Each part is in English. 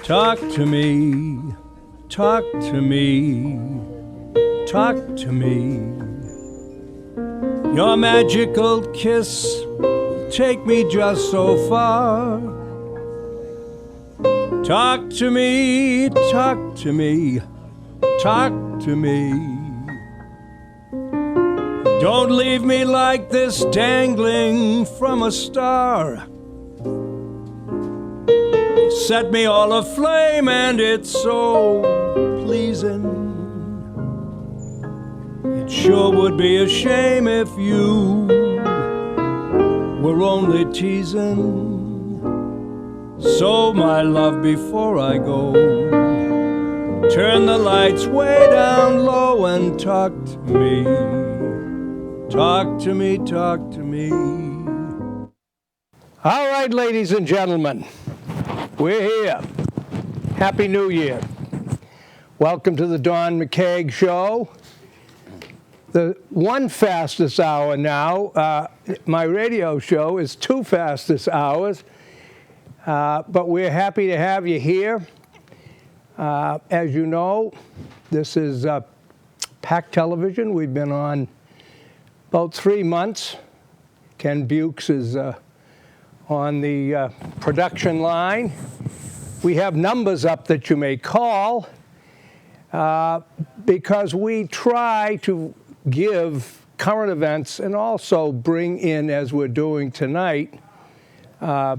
Talk to me, talk to me, talk to me. Your magical kiss will take me just so far. Talk to me, talk to me, talk to me. Don't leave me like this, dangling from a star. You set me all aflame and it's so pleasing. It sure would be a shame if you were only teasing. So my love, before I go, turn the lights way down low and talk to me. Talk to me, talk to me. All right, ladies and gentlemen, we're here. Happy New Year. Welcome to the Don McKeag Show. The one fastest hour now. My radio show is 2 fastest hours. But we're happy to have you here. As you know, this is PAC Television. We've been on about 3 months. Ken Bukes is on the production line. We have numbers up that you may call because we try to give current events and also bring in, as we're doing tonight,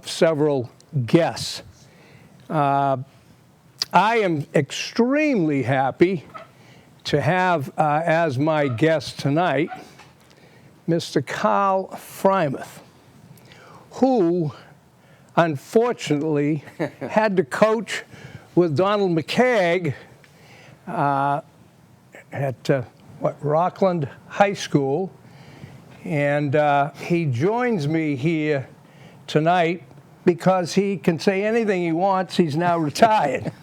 several guests. I am extremely happy to have as my guest tonight Mr. Carl Freyermuth, who unfortunately had to coach with Donald McKeag at Rockland High School, and he joins me here tonight because he can say anything he wants. He's now retired.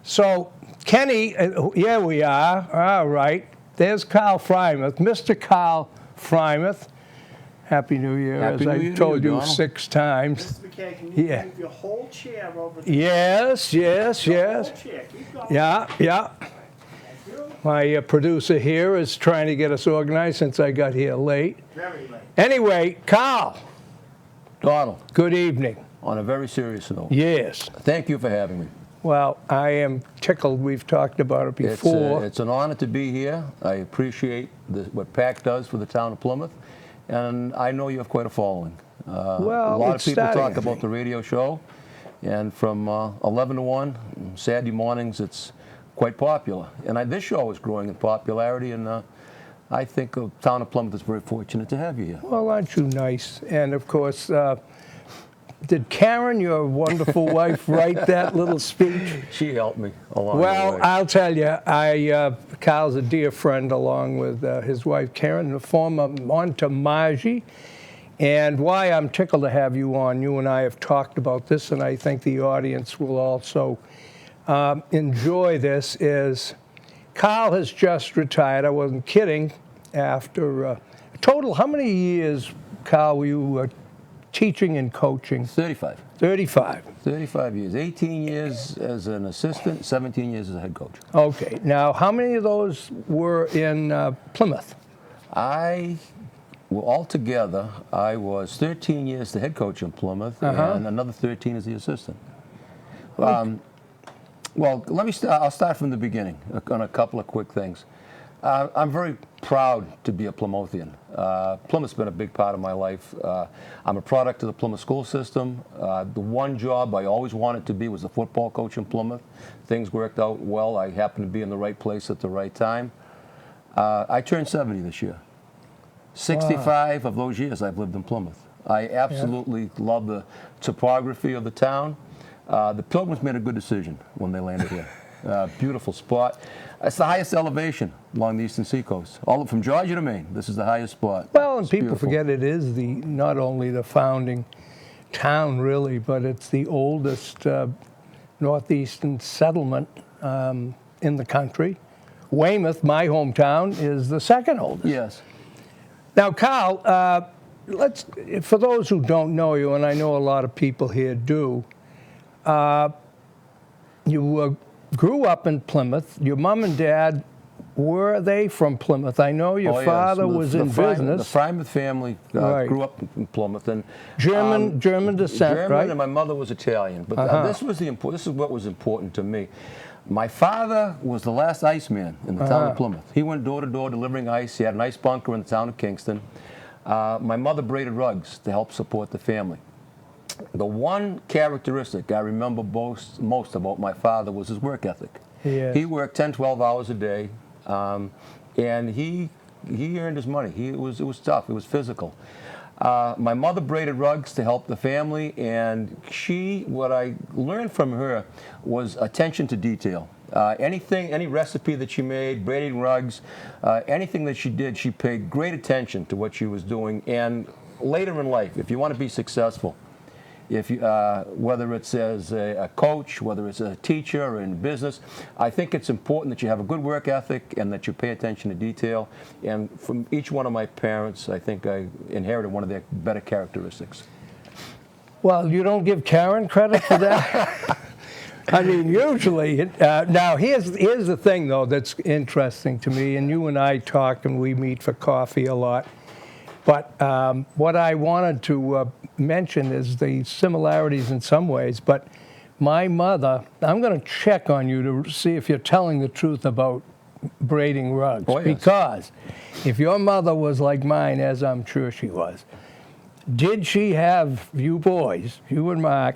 So Kenny, here we are. All right. There's Carl Freyermuth, Mr. Carl Freyermuth. Happy New Year, Happy as New Year I told you Donald. 6 times. Mr. McKeag, can you move your whole chair over there? Yes, yes, yes. Whole chair. Keep going. Yeah, yeah. Thank you. My producer here is trying to get us organized since I got here late. Very late. Anyway, Carl, Donald, good evening. on a very serious note, Yes. thank you for having me. Well, I am tickled. We've talked about it before. It's an honor to be here. I appreciate what PAC does for the town of Plymouth, and I know you have quite a following. Well, a lot of it's people starting, talk I about think. the radio show, and from 11 to 1, Saturday mornings, it's quite popular. And this show is growing in popularity, and I think the town of Plymouth is very fortunate to have you here. Well, aren't you nice? And of course, did Karen, your wonderful wife, write that little speech? She helped me along Well, the way. I'll tell you, Carl's a dear friend along with his wife Karen, the former Montemaggi. And why I'm tickled to have you on, you and I have talked about this, and I think the audience will also enjoy this, is Carl has just retired. I wasn't kidding. After total, how many years, Carl, were you teaching and coaching? 35. 35. 35 years. 18 years as an assistant, 17 years as a head coach. Okay. Now, how many of those were in Plymouth? Altogether, I was 13 years the head coach in Plymouth, and another 13 as the assistant. Well, let me start. I'll start from the beginning on a couple of quick things. I'm very proud to be a Plymouthian. Plymouth's been a big part of my life. I'm a product of the Plymouth school system. The one job I always wanted to be was a football coach in Plymouth. Things worked out well. I happened to be in the right place at the right time. I turned 70 this year. 65 of those years I've lived in Plymouth. I absolutely love the topography of the town. The Pilgrims made a good decision when they landed here. Beautiful spot. It's the highest elevation along the eastern seacoast. All from Georgia to Maine, this is the highest spot. Well, and It's people beautiful. forget it is not only the founding town, really, but it's the oldest northeastern settlement in the country. Weymouth, my hometown, is the second oldest. Yes. Now, Carl, for those who don't know you, and I know a lot of people here do, you grew up in Plymouth. Your mom and dad, were they from Plymouth? I know your father was in business. The Freyermuth family grew up in Plymouth, and German descent, German, right? And my mother was Italian. But this is what was important to me. My father was the last iceman in the town of Plymouth. He went door to door delivering ice. He had an ice bunker in the town of Kingston. My mother braided rugs to help support the family. The one characteristic I remember most about my father was his work ethic. Yes. He worked 10, 12 hours a day, and he earned his money. It was tough. It was physical. My mother braided rugs to help the family, and what I learned from her was attention to detail. Any recipe that she made, braiding rugs, anything that she did, she paid great attention to what she was doing. And later in life, if you want to be successful, whether it's as a coach, whether it's a teacher or in business, I think it's important that you have a good work ethic and that you pay attention to detail. And from each one of my parents, I think I inherited one of their better characteristics. Well, you don't give Karen credit for that? I mean, usually, now here's the thing, though, that's interesting to me, and you and I talk and we meet for coffee a lot. But what I wanted to mention is the similarities in some ways. But my mother, I'm going to check on you to see if you're telling the truth about braiding rugs. Oh, yes. Because if your mother was like mine, as I'm sure she was, did she have you boys, you and Mark,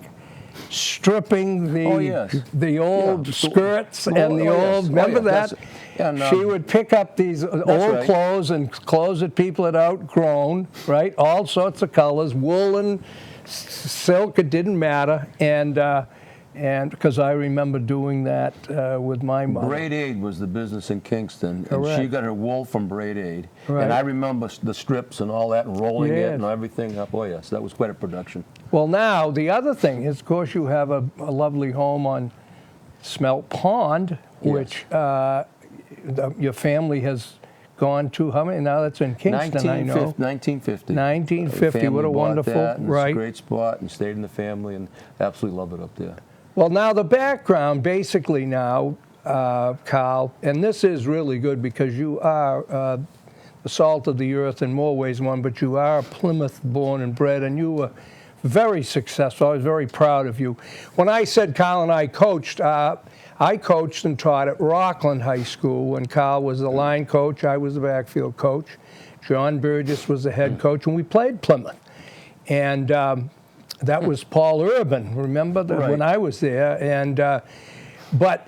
stripping the old skirts and the old, remember that? And, she would pick up these old clothes and clothes that people had outgrown, right? All sorts of colors, woolen, silk, it didn't matter. And because I remember doing that with my mother. Braid Aid was the business in Kingston, Correct. and she got her wool from Braid Aid. Right. And I remember the strips and all that, and rolling it and everything up. Oh yes, that was quite a production. Well, now the other thing is, of course, you have a lovely home on Smelt Pond, which your family has gone to. How many now? That's in Kingston, I know. 1950. 1950. What a wonderful, that, and right? It's a great spot, and stayed in the family, and absolutely love it up there. Well, now the background, basically now, Carl, and this is really good because you are the salt of the earth in more ways than one, but you are Plymouth born and bred, and you were very successful. I was very proud of you. When I said Carl and I coached and taught at Rockland High School when Carl was the line coach, I was the backfield coach. John Burgess was the head coach, and we played Plymouth. And that was Paul Urban, remember, when I was there. And but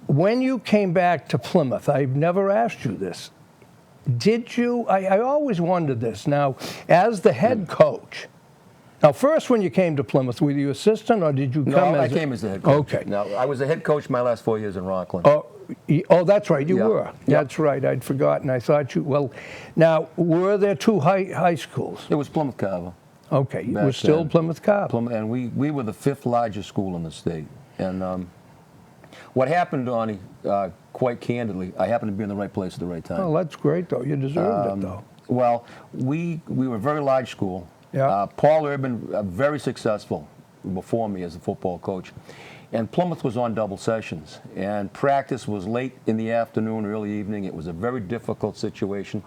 when you came back to Plymouth, I've never asked you this. Did you, I always wondered this, now, as the head coach, now, first, when you came to Plymouth, were you assistant, or did you come I came as the head coach. Okay. Now, I was the head coach my last 4 years in Rockland. Oh, that's right, you were. That's right, I'd forgotten. I thought you, well, now, were there two high schools? It was Plymouth Carver. Okay, it was still Plymouth Carver. And we were the 5th largest school in the state. And what happened, Donnie, quite candidly, I happened to be in the right place at the right time. Oh, that's great, though. You deserved it, though. Well, we were a very large school. Yeah. Paul Urban, very successful before me as a football coach. And Plymouth was on double sessions. And practice was late in the afternoon, early evening. It was a very difficult situation.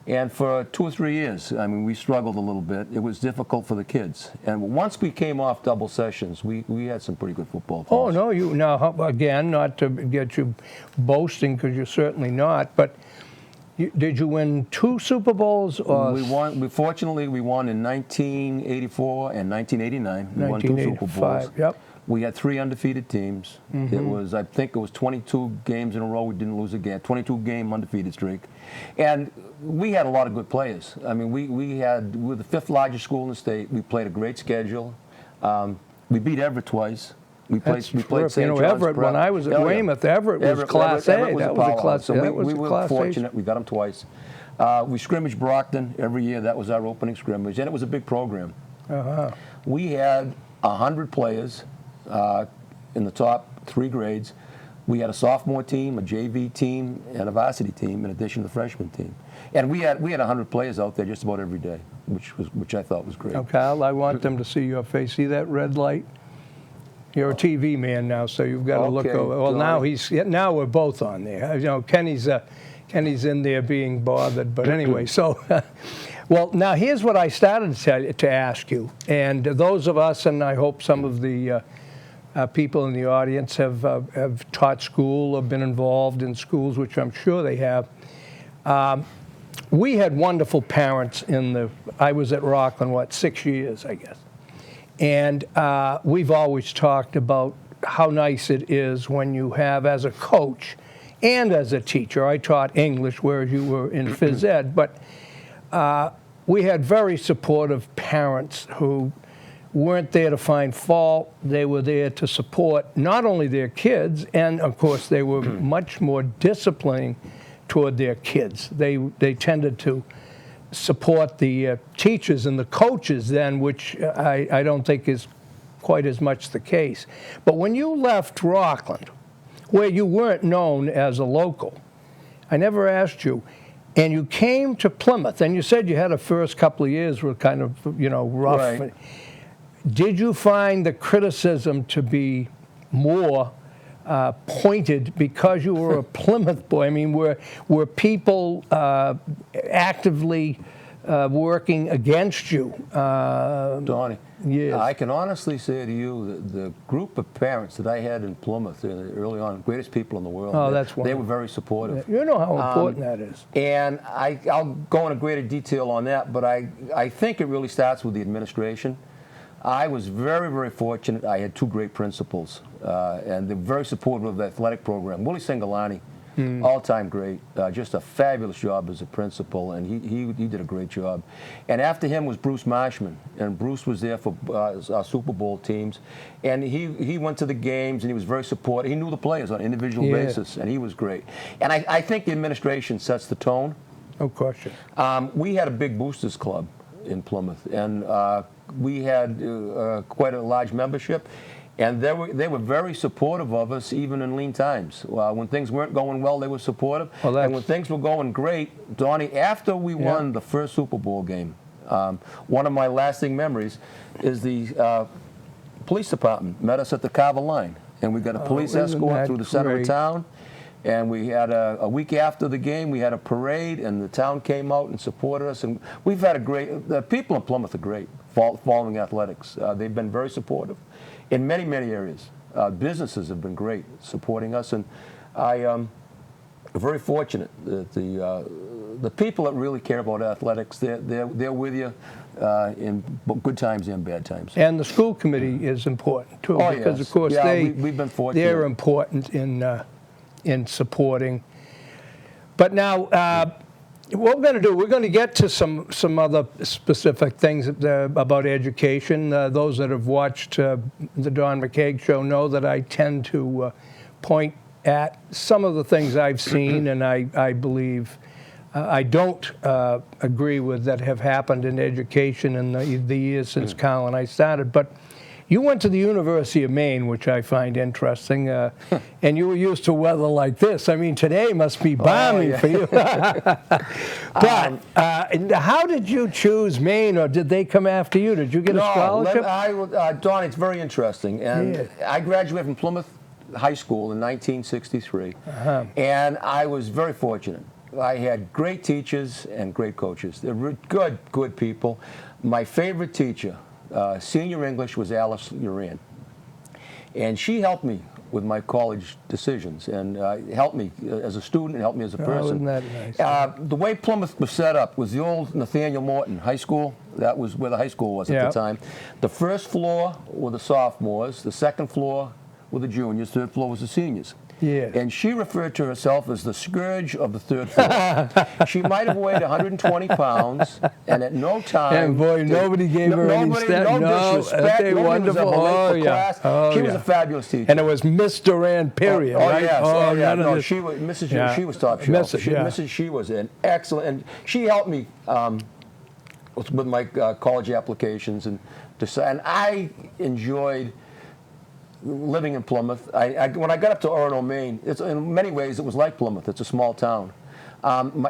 And for 2 or 3 years, I mean, we struggled a little bit. It was difficult for the kids. And once we came off double sessions, we had some pretty good football teams. Oh, no, now, again, not to get you boasting, because you're certainly not, but did you win 2 Super Bowls? Or we won. Fortunately, we won in 1984 and 1989. We won 2 Super Bowls. Yep. We had 3 undefeated teams. Mm-hmm. It was, I think it was 22 games in a row we didn't lose again, 22-game undefeated streak. And we had a lot of good players. I mean, we were the 5th largest school in the state. We played a great schedule. We beat Everett twice. We played St. John's. Everett, when I was at Weymouth, Everett was Class A. Everett was that was a Class A. So we were fortunate. We got them twice. We scrimmaged Brockton every year. That was our opening scrimmage, and it was a big program. We had 100 players in the top 3 grades. We had a sophomore team, a JV team, and a varsity team in addition to the freshman team. And we had 100 players out there just about every day, which I thought was great. Now, Kyle, I want them to see your face. See that red light? You're a TV man now, so you've got to look Okay, over. Well, Donnie. now we're both on there. You know, Kenny's in there being bothered. But anyway, so well, now here's what I started to ask you, and those of us, and I hope some of the people in the audience have taught school or been involved in schools, which I'm sure they have. We had wonderful parents I was at Rockland, 6 years, I guess. And we've always talked about how nice it is when you have, as a coach and as a teacher, I taught English, whereas you were in phys ed, but we had very supportive parents who weren't there to find fault. They were there to support not only their kids, and of course they were much more disciplining toward their kids. They tended to support the teachers and the coaches then, which I don't think is quite as much the case. But when you left Rockland, where you weren't known as a local, I never asked you, and you came to Plymouth, and you said you had the first couple of years were kind of, rough. Right. Did you find the criticism to be more pointed because you were a Plymouth boy? I mean, were people actively working against you? Donnie, Yes. I can honestly say to you that the group of parents that I had in Plymouth early on, greatest people in the world, Oh, that's they were wonderful. very supportive. You know how important that is. And I'll go into greater detail on that, but I think it really starts with the administration. I was very, very fortunate. I had two great principals, and they're very supportive of the athletic program. Willie Singalani, all-time great, just a fabulous job as a principal, and he did a great job. And after him was Bruce Marshman, and Bruce was there for our Super Bowl teams, and he went to the games, and he was very supportive. He knew the players on an individual basis, and he was great. And I think the administration sets the tone. No question. We had a big boosters club in Plymouth, and we had quite a large membership, and they were very supportive of us even in lean times. When things weren't going well, they were supportive, and when things were going great, Donnie, after we won the first Super Bowl game, one of my lasting memories is the police department met us at the Carver line, and we got a police escort through the center of town. And we had a week after the game, we had a parade, and the town came out and supported us. And we've had the people in Plymouth are great, following athletics. They've been very supportive in many, many areas. Businesses have been great supporting us, and I am very fortunate that the people that really care about athletics, they're with you in good times and bad times. And the school committee is important too, because of course we've been fortunate. They're important in supporting. But now, what we're going to do, we're going to get to some other specific things about education. Those that have watched the Don McKeag Show know that I tend to point at some of the things I've seen, and I believe I don't agree with that have happened in education in the years since Kyle and I started. But you went to the University of Maine, which I find interesting, and you were used to weather like this. I mean, today must be balmy for you. But how did you choose Maine, or did they come after you? Did you get a scholarship? Don, it's very interesting. And I graduated from Plymouth High School in 1963, and I was very fortunate. I had great teachers and great coaches. They were good people. My favorite teacher, senior English, was Alice Uran, and she helped me with my college decisions and helped me as a student and helped me as a person. Isn't that nice? The way Plymouth was set up was the old Nathaniel Morton High School. That was where the high school was at the time. The first floor were the sophomores, the second floor were the juniors, third floor was the seniors. Yeah. And she referred to herself as the scourge of the third floor. She might have weighed 120 pounds, and at no time... And boy, nobody gave her any step. No disrespect. They wonderful. She was a fabulous teacher. And it was Miss Duran, period, right? No, she was Mrs. She was top shelf. She was an excellent... And she helped me with my college applications, and I enjoyed living in Plymouth. When I got up to Orono, Maine, in many ways it was like Plymouth. It's a small town.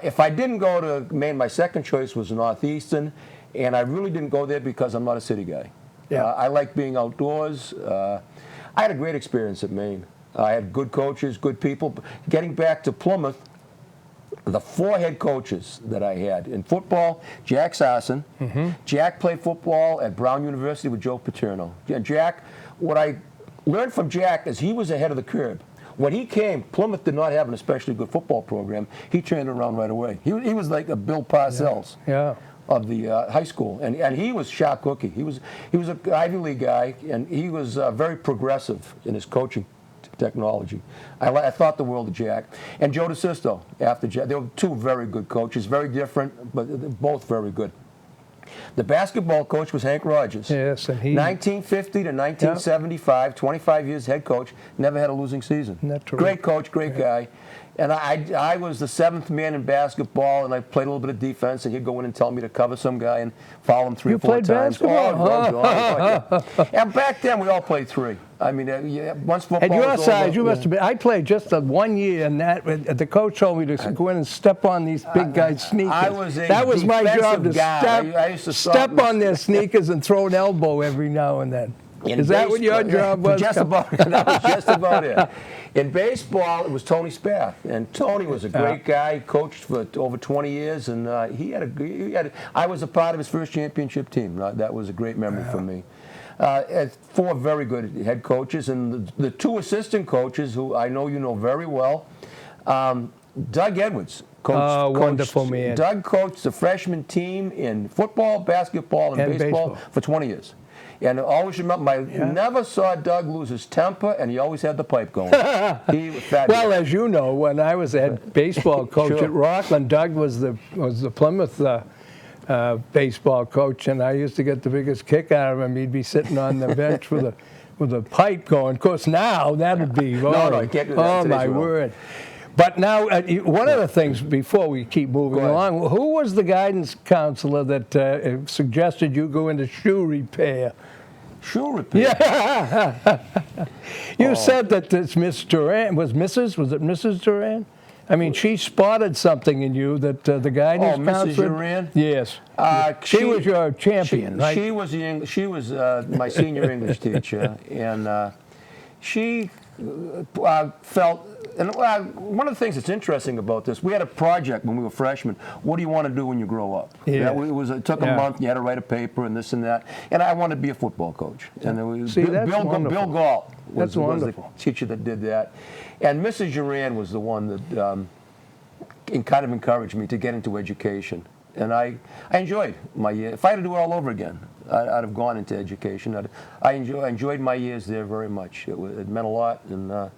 If I didn't go to Maine, my second choice was Northeastern, and I really didn't go there because I'm not a city guy. Yeah. I like being outdoors. I had a great experience at Maine. I had good coaches, good people. Getting back to Plymouth, the 4 head coaches that I had in football, Jack Sarson. Jack played football at Brown University with Joe Paterno. Jack, what I learned from Jack is he was ahead of the curve. When he came, Plymouth did not have an especially good football program. He turned it around right away. He was like a Bill Parcells. Yeah. Of the high school, and he was sharp cookie. He was an Ivy League guy, and he was very progressive in his coaching technology. I thought the world of Jack. And Joe DeSisto after Jack. They were 2 very good coaches, very different, but both very good. The basketball coach was Hank Rogers. Yes, and he 1950 to 1975, 25 years head coach, never had a losing season. Great coach, great guy. And I was the 7th man in basketball, and I played a little bit of defense, and he'd go in and tell me to cover some guy and foul him 3 or 4 times. Basketball? And back then, we all played 3. I mean, once football at your was size, over, you must have been. I played just 1 year, and the coach told me to go in and step on these big guys' sneakers. That was my job, to I used to step on their sneakers and throw an elbow every now and then. Is that what your job was? That was just about it. In baseball, it was Tony Spath, and Tony was a great guy. He coached for over 20 years, and I was a part of his first championship team. That was a great memory for me. 4 very good head coaches, and the 2 assistant coaches, who I know you know very well. Doug Edwards coached. Wonderful man. Doug coached the freshman team in football, basketball, and baseball for 20 years. And I always remember, I never saw Doug lose his temper, and he always had the pipe going. He was fabulous. Well, as you know, when I was head baseball coach at Rockland, Doug was the Plymouth baseball coach, and I used to get the biggest kick out of him. He'd be sitting on the bench with a pipe going. Of course, now that would be no, I can't do that. Oh my word! But now, one of the things before we keep moving along, who was the guidance counselor that suggested you go into shoe repair? Shoe repair? Yeah. You said that it's Miss Duran. Was it Mrs. Duran? I mean, she spotted something in you that the guidance counselor. Mrs. Duran? Yes. She was your champion, right? She was my senior English teacher, and she felt. And one of the things that's interesting about this, we had a project when we were freshmen. What do you want to do when you grow up? Yeah. It took a month. You had to write a paper and this and that. And I wanted to be a football coach. And then Bill Galt was the teacher that did that. And Mrs. Duran was the one that kind of encouraged me to get into education. And I enjoyed my year. If I had to do it all over again, I'd have gone into education. I enjoyed my years there very much. It meant a lot, and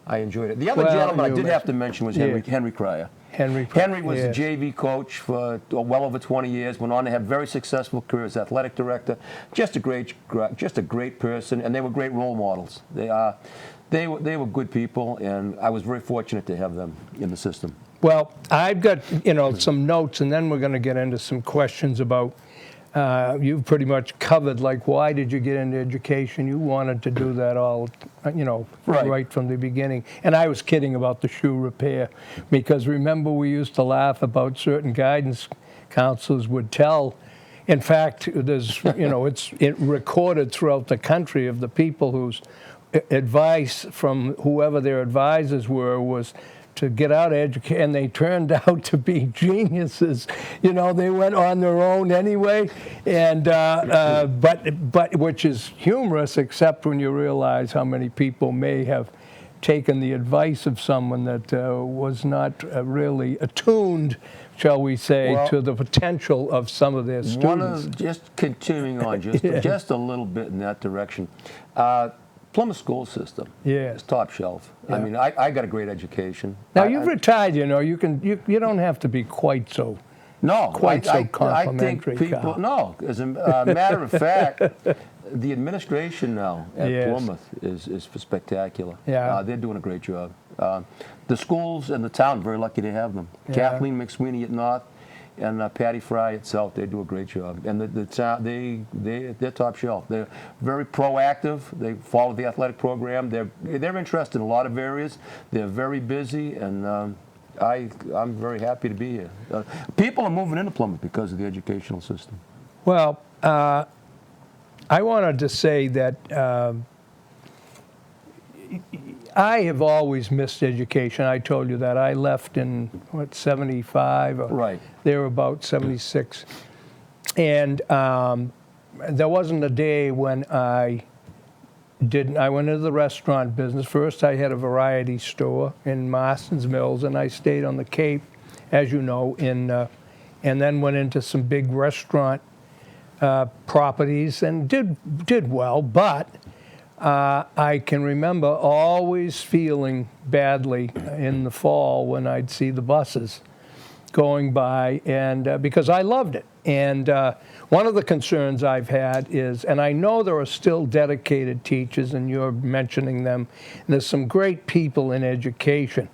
I enjoyed it. The other gentleman I did have to mention was Henry Cryer. Henry was the JV coach for well over 20 years. Went on to have very successful career as athletic director. Just a great person, and they were great role models. They were good people, and I was very fortunate to have them in the system. Well, I've got some notes, and then we're going to get into some questions about. You've pretty much covered, like, why did you get into education? You wanted to do that all, right from the beginning. And I was kidding about the shoe repair, because remember we used to laugh about certain guidance counselors would tell. In fact, there's, it's recorded throughout the country of the people whose advice from whoever their advisors was to get out of education, and they turned out to be geniuses. They went on their own anyway, and but which is humorous, except when you realize how many people may have taken the advice of someone that was not really attuned, shall we say, to the potential of some of their students. Just continuing on, just a little bit in that direction. Plymouth school system is top shelf. Yeah. I mean, I got a great education. Now you've retired, you don't have to be quite so complimentary. I think people as a matter of fact, the administration now at Plymouth is spectacular. Yeah. They're doing a great job. The schools and the town, very lucky to have them. Yeah. Kathleen McSweeney at North and Patty Fry itself, they do a great job. And they're top shelf. They're very proactive. They follow the athletic program. They're interested in a lot of areas. They're very busy, and I'm very happy to be here. People are moving into Plymouth because of the educational system. Well, I wanted to say that I have always missed education. I told you that. I left in, 75? Or Right. They were about 76. And there wasn't a day when I didn't. I went into the restaurant business. First, I had a variety store in Marston's Mills, and I stayed on the Cape, as you know, and then went into some big restaurant properties and did well, but I can remember always feeling badly in the fall when I'd see the buses going by, and because I loved it. And one of the concerns I've had is, and I know there are still dedicated teachers, and you're mentioning them, and there's some great people in education,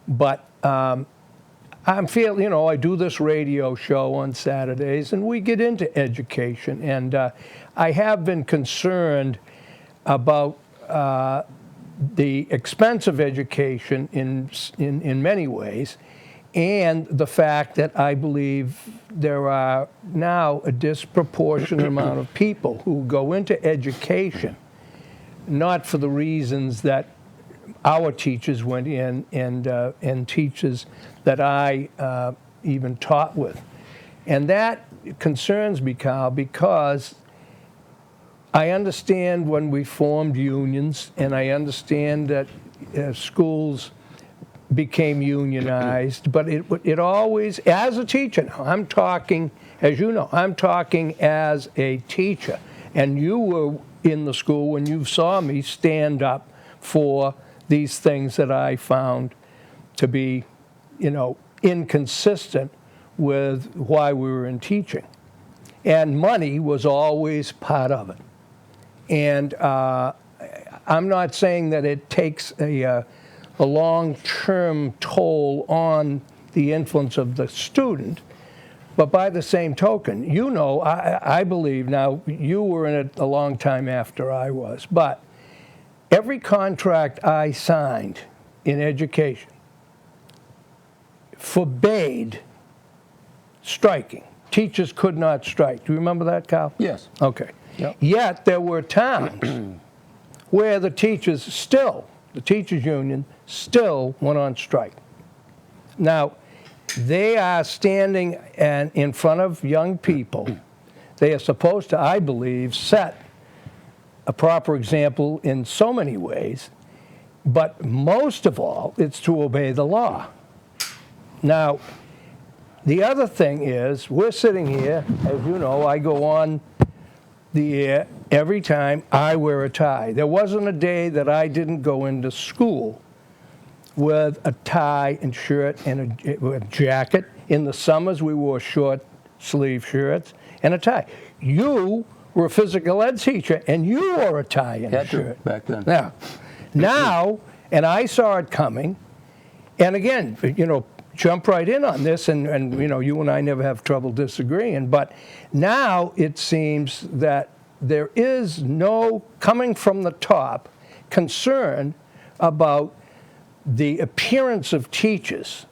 but I'm feeling, I do this radio show on Saturdays, and we get into education, and I have been concerned about the expense of education in many ways, and the fact that I believe there are now a disproportionate amount of people who go into education not for the reasons that our teachers went in and teachers that I even taught with. And that concerns me, Carl, because I understand when we formed unions, and I understand that schools became unionized, but it always, as a teacher now, I'm talking, as you know, I'm talking as a teacher, and you were in the school when you saw me stand up for these things that I found to be, inconsistent with why we were in teaching. And money was always part of it. And I'm not saying that it takes a long-term toll on the influence of the student, but by the same token, I believe, now you were in it a long time after I was, but every contract I signed in education forbade striking. Teachers could not strike. Do you remember that, Carl? Yes. Okay. Yep. Yet there were towns where the teachers union still went on strike. Now, they are standing in front of young people. They are supposed to, I believe, set a proper example in so many ways, but most of all, it's to obey the law. Now, the other thing is, we're sitting here, as you know, I go on the air every time I wear a tie. There wasn't a day that I didn't go into school with a tie and shirt and a jacket. In the summers, we wore short sleeve shirts and a tie. You were a physical ed teacher, and you wore a tie and a shirt. Back then. Now, and I saw it coming, and again, jump right in on this, and you and I never have trouble disagreeing, but now it seems that there is no, coming from the top, concern about the appearance of teachers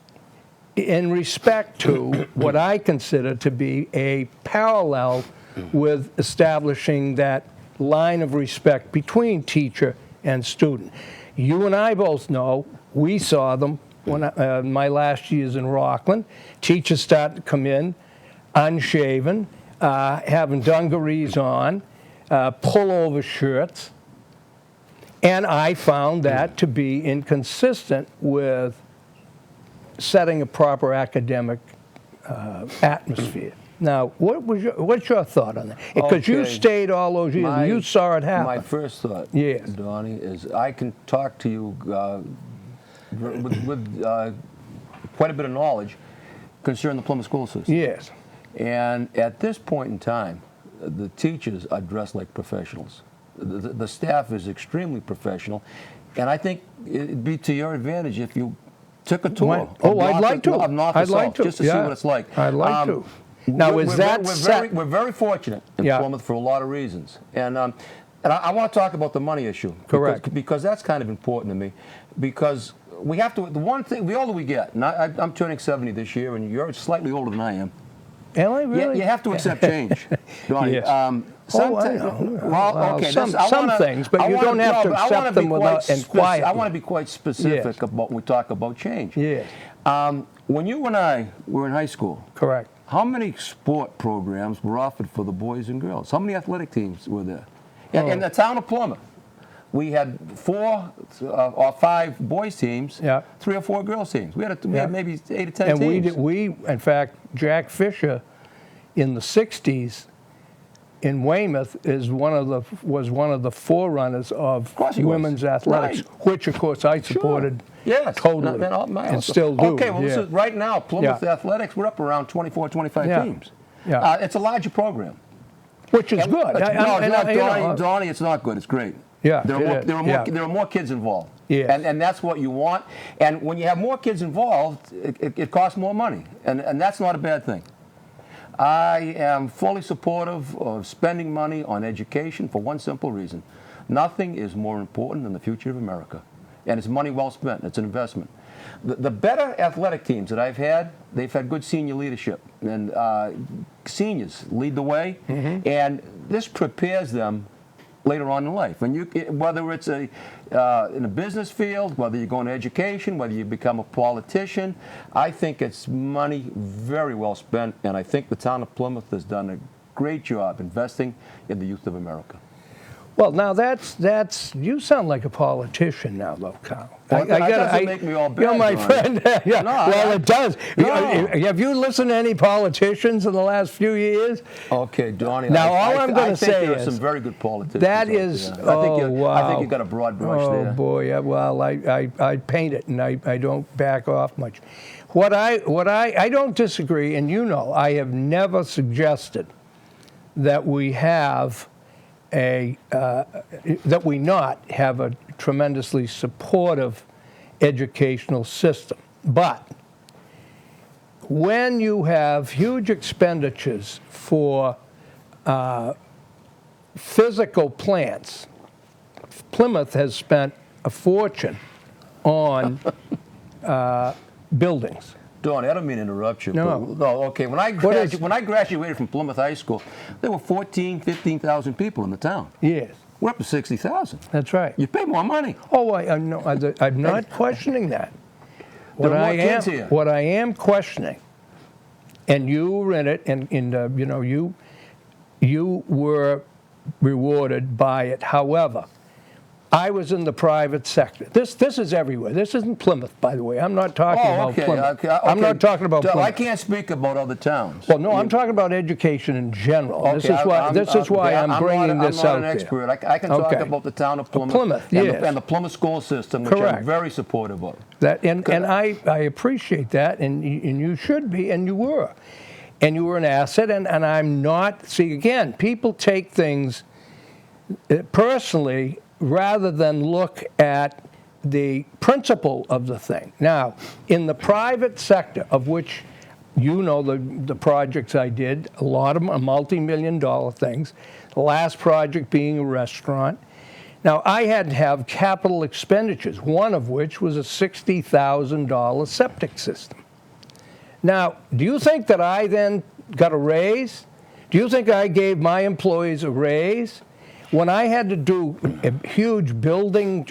in respect to what I consider to be a parallel with establishing that line of respect between teacher and student. You and I both know, we saw them when my last years in Rockland. Teachers started to come in unshaven, having dungarees on, pullover shirts, and I found that to be inconsistent with setting a proper academic atmosphere. Now, what's your thought on that? Because you stayed all those years, and you saw it happen. My first thought, yes, Donnie, is I can talk to you with quite a bit of knowledge concerning the Plymouth school system. Yes. And at this point in time, the teachers are dressed like professionals. The staff is extremely professional, and I think it'd be to your advantage if you Took a tour. Went- oh, I'd like to. Of north to I'd like south, to. just to see Yeah. what it's like. I'd like to. Now, we're, is we're, that we're set? very, we're very fortunate in Yeah. Plymouth for a lot of reasons, and I want to talk about the money issue. Correct. Because that's kind of important to me, because we have to. The one thing, the older we get, and I'm turning 70 this year, and you're slightly older than I am. Am I really? You have to accept change, Donnie. Yes. Well, okay. Some things, but you don't have to accept them without and quietly. I want to be quite specific Yes. about when we talk about change. Yes. When you and I were in high school, Correct. how many sport programs were offered for the boys and girls? How many athletic teams were there? In the town of Plymouth, we had 4 or 5 boys teams, Yeah. 3 or 4 girls teams. We had maybe 8 or 10 And teams. we, in fact, Jack Fisher, in the '60s, in Weymouth, was one of the forerunners of course he was. women's athletics, Right. which, of course, I supported Yes. totally, and still do. Okay, well, this yeah. is, right now, Plymouth Yeah. Athletics, we're up around 24, 25 Yeah. teams. Yeah. It's a larger program. Which is good. No, it's not, you know, Donnie, it's not good. It's great. Yeah, There it is. Yeah. are more kids involved. Yes. And that's what you want. And when you have more kids involved, it costs more money. And that's not a bad thing. I am fully supportive of spending money on education for one simple reason. Nothing is more important than the future of America. And it's money well spent. It's an investment. The better athletic teams that I've had, they've had good senior leadership. And seniors lead the way. Mm-hmm. And this prepares them later on in life. And whether it's in a business field, whether you go into education, whether you become a politician, I think it's money very well spent. And I think the town of Plymouth has done a great job investing in the youth of America. Well, now that's you sound like a politician now, though, Carl. Well, that doesn't make me all bad, You're my Ron. friend. Yeah. No, well, it does. No. Have you listened to any politicians in the last few years? Okay, Donnie. Now, all I'm going to say there are is some very good politicians. that out is. there. I think Wow. you've got a broad brush Oh there. boy, yeah, well, I paint it, and I don't back off much. What I don't disagree, and you know, I have never suggested that we have that we not have a tremendously supportive educational system. But when you have huge expenditures for physical plants, Plymouth has spent a fortune on buildings. Donnie, I don't mean to interrupt you. No. But, no, okay. When I graduated from Plymouth High School, there were 15,000 people in the town. Yes, We're up to 60,000. that's right. You pay more money. Oh, I'm not questioning that. There are more kids here. What I am questioning, and you were in it, and you know, you were rewarded by it. However, I was in the private sector. This is everywhere. This isn't Plymouth, by the way. I'm not talking about Plymouth. I'm not talking about Plymouth. I can't speak about other towns. Well, no, I'm talking about education in general. This is why I'm bringing this out I'm not an expert. there. I can talk Okay. about the town of Plymouth, Plymouth, and, yes. and the Plymouth school system, which I'm Correct. very supportive of. And I appreciate that, and you should be, and you were. And you were an asset, and I'm not, see, again, people take things personally rather than look at the principle of the thing. Now, in the private sector, of which you know the projects I did, a lot of them are multi-million-dollar things, the last project being a restaurant. Now, I had to have capital expenditures, one of which was a $60,000 septic system. Now, do you think that I then got a raise? Do you think I gave my employees a raise? When I had to do a huge building,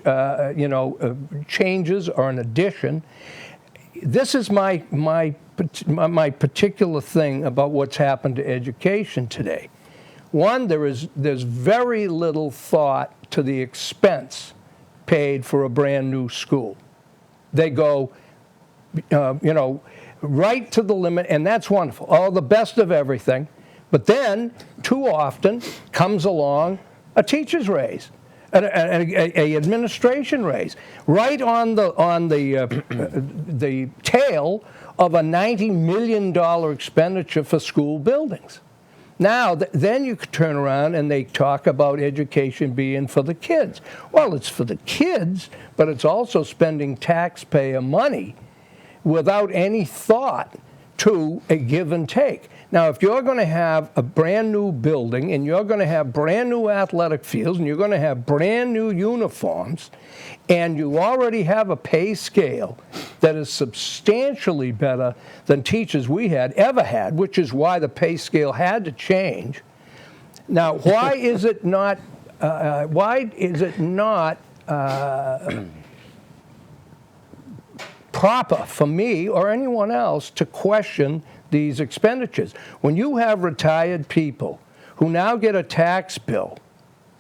changes or an addition, this is my particular thing about what's happened to education today. One, there's very little thought to the expense paid for a brand new school. They go, right to the limit, and that's wonderful. All the best of everything. But then, too often, comes along a teacher's raise, an administration raise, right on the tail of a $90 million expenditure for school buildings. Now, then you could turn around and they talk about education being for the kids. Well, it's for the kids, but it's also spending taxpayer money without any thought to a give and take. Now, if you're going to have a brand new building and you're going to have brand new athletic fields and you're going to have brand new uniforms and you already have a pay scale that is substantially better than teachers we had ever had, which is why the pay scale had to change. Now, why is it not proper for me or anyone else to question these expenditures? When you have retired people who now get a tax bill,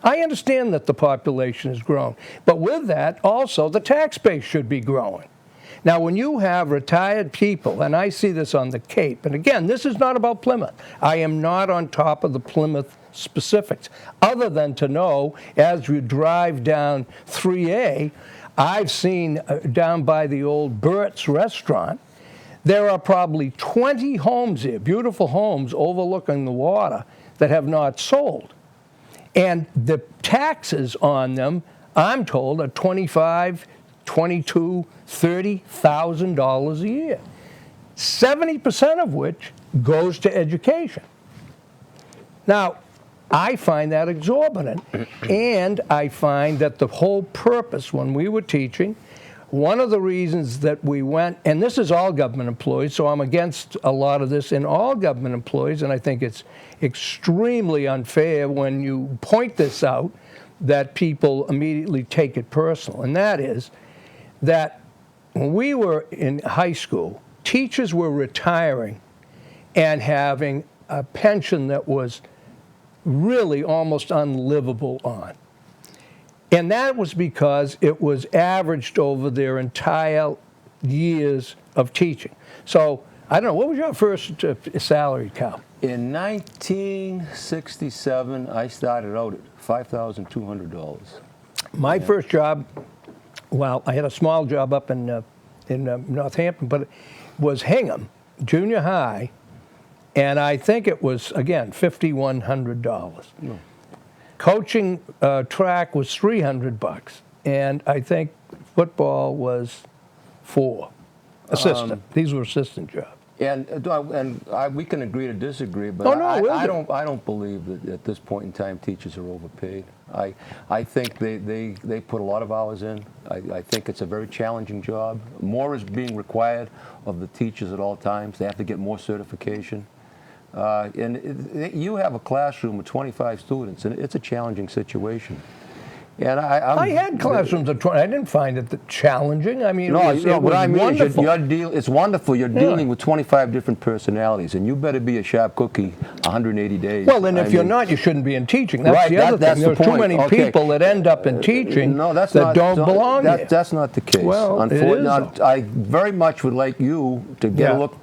I understand that the population has grown, but with that also the tax base should be growing. Now, when you have retired people, and I see this on the Cape, and again, this is not about Plymouth. I am not on top of the Plymouth specifics, other than to know as you drive down 3A, I've seen down by the old Burt's restaurant, there are probably 20 homes here, beautiful homes overlooking the water, that have not sold. And the taxes on them, I'm told, are $25,000, $22,000, $30,000 a year, 70% of which goes to education. Now, I find that exorbitant, and I find that the whole purpose when we were teaching, one of the reasons that we went, and this is all government employees, so I'm against a lot of this in all government employees, and I think it's extremely unfair when you point this out that people immediately take it personal, and that is that when we were in high school, teachers were retiring and having a pension that was really almost unlivable on. And that was because it was averaged over their entire years of teaching. So, I don't know, what was your first salary, Cal? In 1967, I started out at $5,200. My first job, well, I had a small job up in Northampton, but it was Hingham Junior High, and I think it was, again, $5,100. No. Coaching track was $300, and I think football was $4. Assistant. These were assistant jobs. And we can agree to disagree, but I don't believe that at this point in time teachers are overpaid. I think they put a lot of hours in. I think it's a very challenging job. More is being required of the teachers at all times. They have to get more certification. You have a classroom with 25 students, and it's a challenging situation. And I had classrooms of 20. I didn't find it challenging. I mean, it was wonderful. It's wonderful. You're dealing with 25 different personalities, and you better be a sharp cookie 180 days. Well, and if you're not, you shouldn't be in teaching. That's the other thing. There's too many people that end up in teaching that don't belong there. That's not the case. Well, unfortunately, I very much would like you to get a look.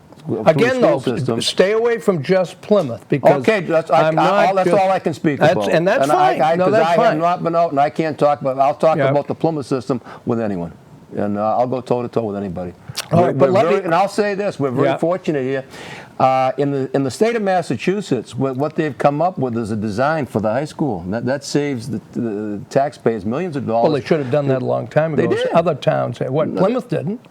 Again, though, stay away from just Plymouth, because that's all I can speak about. And that's fine. I have not been out, and I can't talk about. I'll talk about the Plymouth system with anyone, and I'll go toe to toe with anybody. All right, and I'll say this: we're very fortunate here. In the state of Massachusetts, what they've come up with is a design for the high school. That saves the taxpayers millions of dollars. Well, they should have done that a long time ago. They did. Other towns, Plymouth didn't.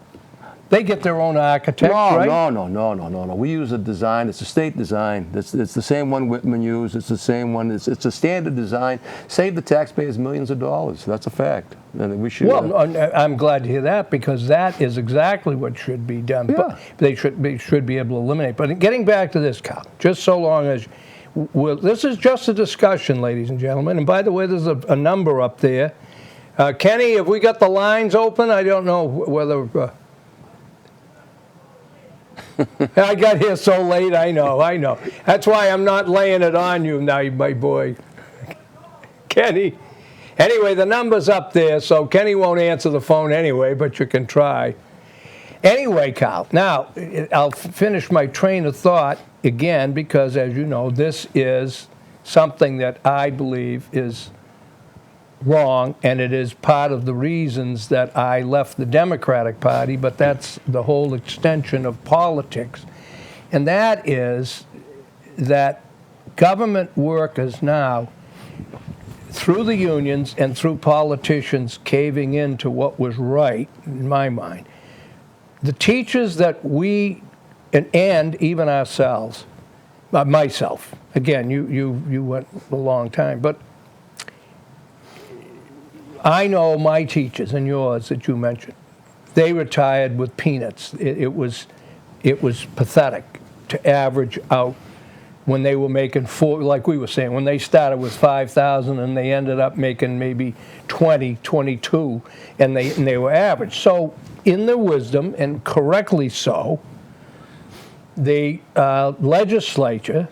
They get their own architects, right? No. We use a design. It's a state design. It's the same one Whitman used. It's the same one. It's a standard design. Save the taxpayers millions of dollars. That's a fact. And we should. Well, I'm glad to hear that, because that is exactly what should be done. Yeah. But they should be able to eliminate. But getting back to this, Cal, just so long as this is just a discussion, ladies and gentlemen. And by the way, there's a number up there. Kenny, have we got the lines open? I don't know whether. I got here so late, I know. That's why I'm not laying it on you now, my boy. Kenny. Anyway, the number's up there, so Kenny won't answer the phone anyway, but you can try. Anyway, Kyle, now I'll finish my train of thought again, because as you know, this is something that I believe is wrong, and it is part of the reasons that I left the Democratic Party, but that's the whole extension of politics. And that is that government workers now, through the unions and through politicians caving into what was right, in my mind, the teachers that we, and even ourselves, myself, again, you went a long time, but I know my teachers and yours that you mentioned, they retired with peanuts. It was pathetic to average out when they were making like we were saying, when they started with 5,000 and they ended up making maybe 20, 22, and they were average. So in their wisdom, and correctly so, the legislature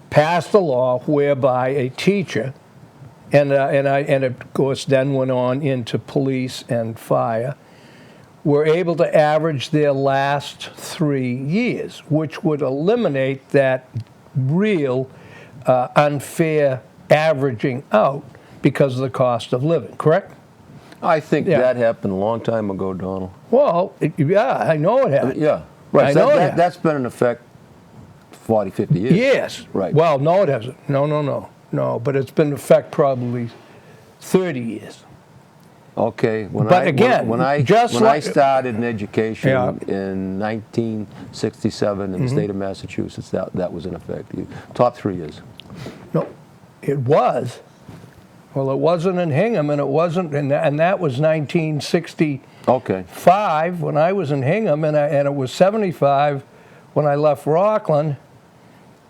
passed a law whereby a teacher, and of course then went on into police and fire, were able to average their last 3 years, which would eliminate that real unfair averaging out because of the cost of living, correct? I think that happened a long time ago, Donald. Well, yeah, I know it happened. Yeah, right. I know it that's been in effect 40, 50 years. Yes. Right. Well, no, it hasn't. No, but it's been in effect probably 30 years. Okay. When I started in education in 1967 in the state of Massachusetts, that was in effect. Top 3 years. No, it was. Well, it wasn't in Hingham, and it wasn't, and that was 1965 when I was in Hingham, and it was 75 when I left Rockland.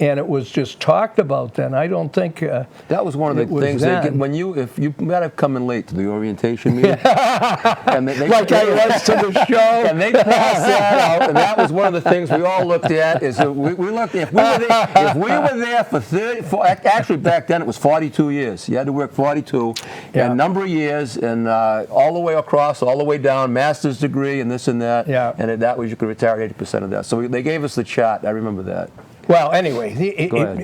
And it was just talked about then. I don't think that was one of the things if you might have come in late to the orientation meeting, and like I was to the show, and they passed that out, and that was one of the things we all looked at. Is we looked if we were there for 34. Actually, back then it was 42 years. You had to work 42, and a number of years, and all the way across, all the way down, master's degree, and this and that. Yeah. And that was you could retire 80% of that. So they gave us the chart. I remember that. Well, anyway,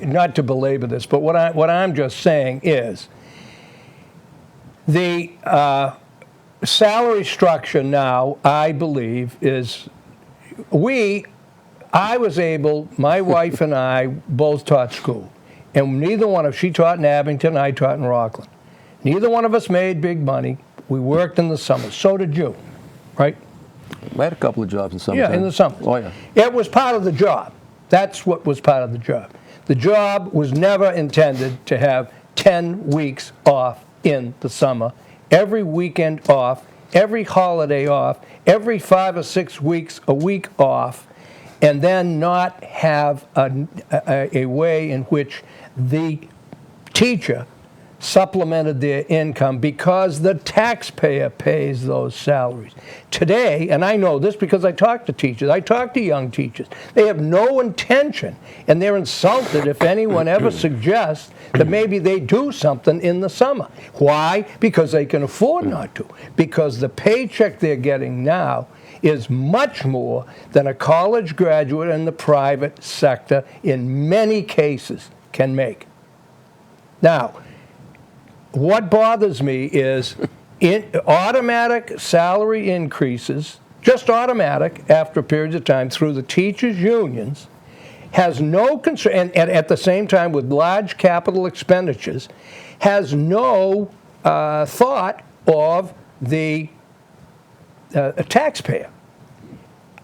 not to belabor this, but what I'm just saying is the salary structure now, I believe, is I was able, my wife and I both taught school, and neither one of, she taught in Abington, I taught in Rockland. Neither one of us made big money. We worked in the summer. So did you, right? I had a couple of jobs in summer. Yeah, in the summer. Oh, yeah. It was part of the job. That's what was part of the job. The job was never intended to have 10 weeks off in the summer, every weekend off, every holiday off, every 5 or 6 weeks a week off, and then not have a way in which the teacher supplemented their income because the taxpayer pays those salaries. Today, and I know this because I talk to teachers, I talk to young teachers, they have no intention, and they're insulted if anyone ever suggests that maybe they do something in the summer. Why? Because they can afford not to. Because the paycheck they're getting now is much more than a college graduate in the private sector in many cases can make. Now, what bothers me is automatic salary increases, just automatic after periods of time through the teachers' unions, has no concern, and at the same time with large capital expenditures, has no thought of the taxpayer.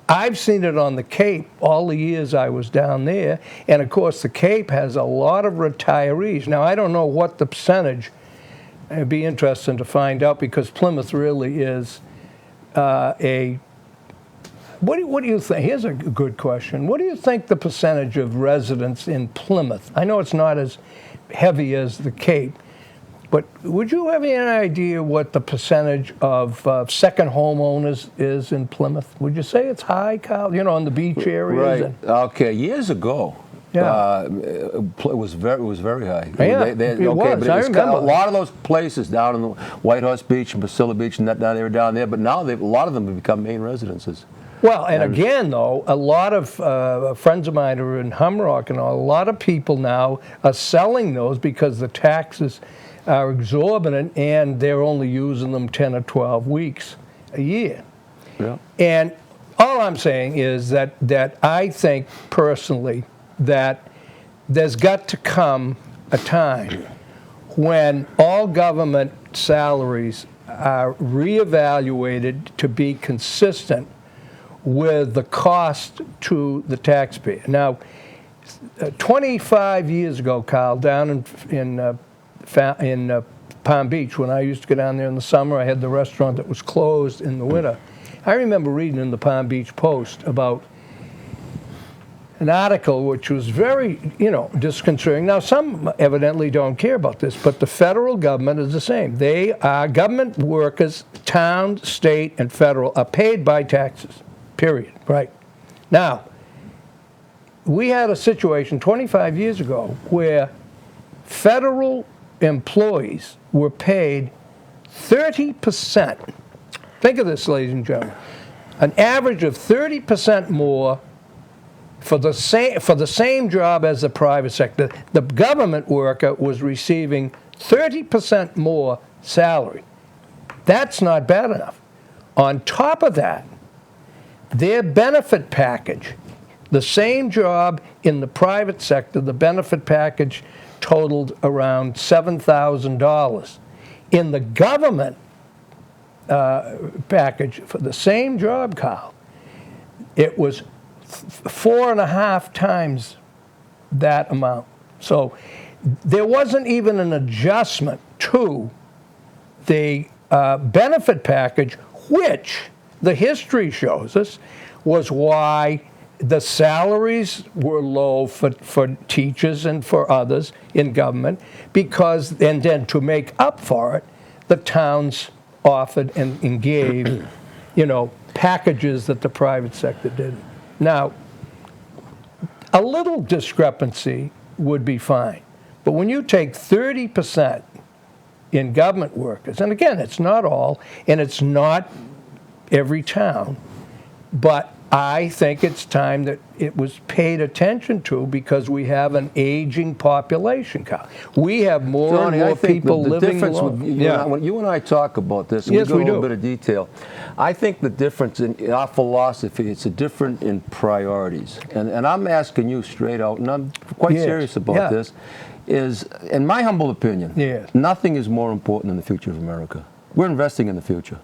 I've seen it on the Cape all the years I was down there, and of course the Cape has a lot of retirees. Now I don't know what the percentage. It'd be interesting to find out because Plymouth really is What do you think? Here's a good question. What do you think the percentage of residents in Plymouth? I know it's not as heavy as the Cape, but would you have any idea what the percentage of second homeowners is in Plymouth? Would you say it's high, Kyle? You know, in the beach areas. Right. Okay. Years ago. Yeah. It was very high. Yeah, it was. But I remember. A lot of those places down in the White Horse Beach and Priscilla Beach and they were down there, but now a lot of them have become main residences. Well, and again, though, a lot of friends of mine are in Humrock and all, a lot of people now are selling those because the taxes are exorbitant and they're only using them 10 or 12 weeks a year. Yeah. And all I'm saying is that I think personally that there's got to come a time when all government salaries are reevaluated to be consistent with the cost to the taxpayer. Now, 25 years ago, Kyle, down in Palm Beach, when I used to go down there in the summer, I had the restaurant that was closed in the winter. I remember reading in the Palm Beach Post about an article which was very, disconcerting. Now, some evidently don't care about this, but the federal government is the same. They are government workers, town, state, and federal, are paid by taxes, period, right? Now, we had a situation 25 years ago where federal employees were paid 30%. Think of this, ladies and gentlemen. An average of 30% more for the same job as the private sector. The government worker was receiving 30% more salary. That's not bad enough. On top of that, their benefit package, the same job in the private sector, the benefit package totaled around $7,000. In the government package for the same job, Kyle, it was 4.5 times that amount. So there wasn't even an adjustment to the benefit package, which the history shows us was why the salaries were low for teachers and for others in government, because, and then to make up for it, the towns offered and gave, packages that the private sector didn't. Now, a little discrepancy would be fine, but when you take 30% in government workers, and again, it's not all, and it's not every town, but I think it's time that it was paid attention to, because we have an aging population. We have more Johnny, and more I think people the living difference long. when you and I talk about this, and Yes, we go we into a do. little bit of detail, I think the difference in our philosophy, it's a different in priorities. And I'm asking you straight out, and I'm quite Yes. serious about this, is, in my humble opinion, Yes. nothing is more important than the future of America. We're investing in the future.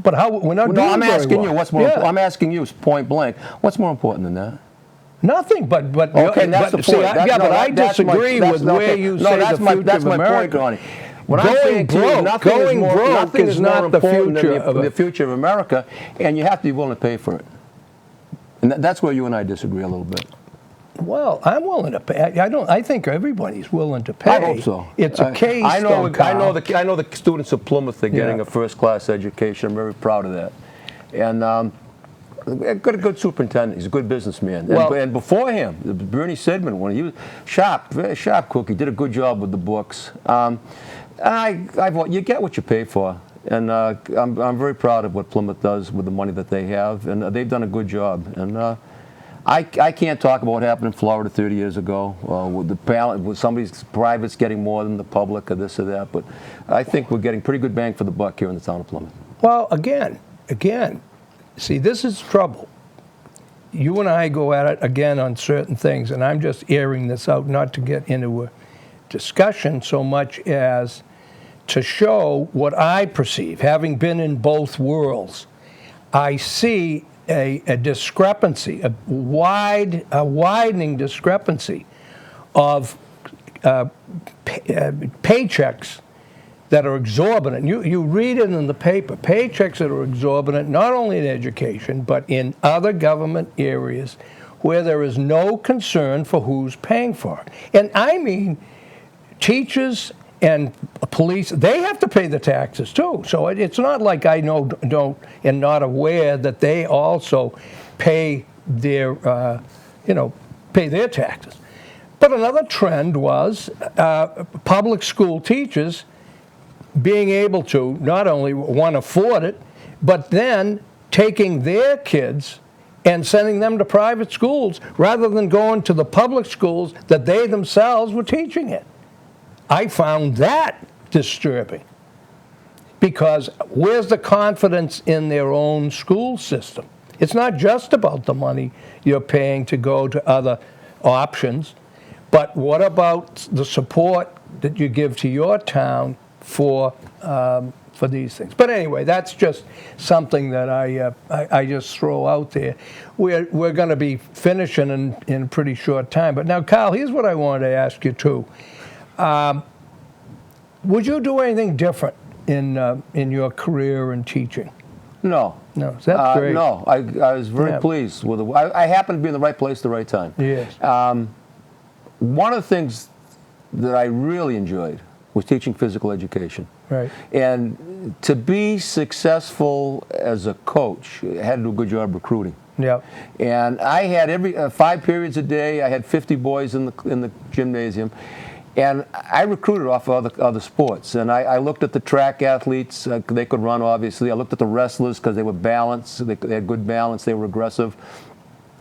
But how we're not doing No, I'm very asking well. you, what's more Yeah. important? I'm asking you point blank, what's more important than that? Nothing, but Okay, that's the see, point. but I disagree with where you say the future that's of my America. point, Ronnie. What I'm Going saying to you is broke, nothing going broke nothing is more not the important future than of the future of America, and you have to be willing to pay for it. And that's where you and I disagree a little bit. Well, I'm willing to pay. I think everybody's willing to pay. I hope so. It's a case. I know. though, Kyle. I know the students of Plymouth are getting Yeah. a first-class education. I'm very proud of that. And got a good superintendent. He's a good businessman. Well- and before him, Bernie Sidman, when he was very sharp cookie, did a good job with the books. You get what you pay for. And I'm very proud of what Plymouth does with the money that they have, and they've done a good job. And I can't talk about what happened in Florida 30 years ago with the balance, with somebody's privates getting more than the public or this or that. But I think we're getting pretty good bang for the buck here in the town of Plymouth. Well, again, see, this is trouble. You and I go at it again on certain things, and I'm just airing this out, not to get into a discussion so much as to show what I perceive. Having been in both worlds, I see a discrepancy, a widening discrepancy of paychecks that are exorbitant. You read it in the paper, paychecks that are exorbitant, not only in education, but in other government areas where there is no concern for who's paying for it. And I mean, teachers and police, they have to pay the taxes too. So it's not like I don't and not aware that they also pay their, pay their taxes. But another trend was public school teachers being able to not only afford it, but then taking their kids and sending them to private schools rather than going to the public schools that they themselves were teaching in. I found that disturbing, because where's the confidence in their own school system? It's not just about the money you're paying to go to other options, but what about the support that you give to your town for these things. But anyway, that's just something that I just throw out there. We're going to be finishing in a pretty short time. But now, Kyle, here's what I wanted to ask you too. Would you do anything different in your career in teaching? No. No, that's great. No, I was very pleased with it. I happened to be in the right place at the right time. Yes. One of the things that I really enjoyed was teaching physical education. Right. And to be successful as a coach, I had to do a good job recruiting. Yeah. And I had every 5 periods a day. I had 50 boys in the gymnasium. And I recruited off of other sports. And I looked at the track athletes. They could run, obviously. I looked at the wrestlers because they were balanced. They had good balance. They were aggressive.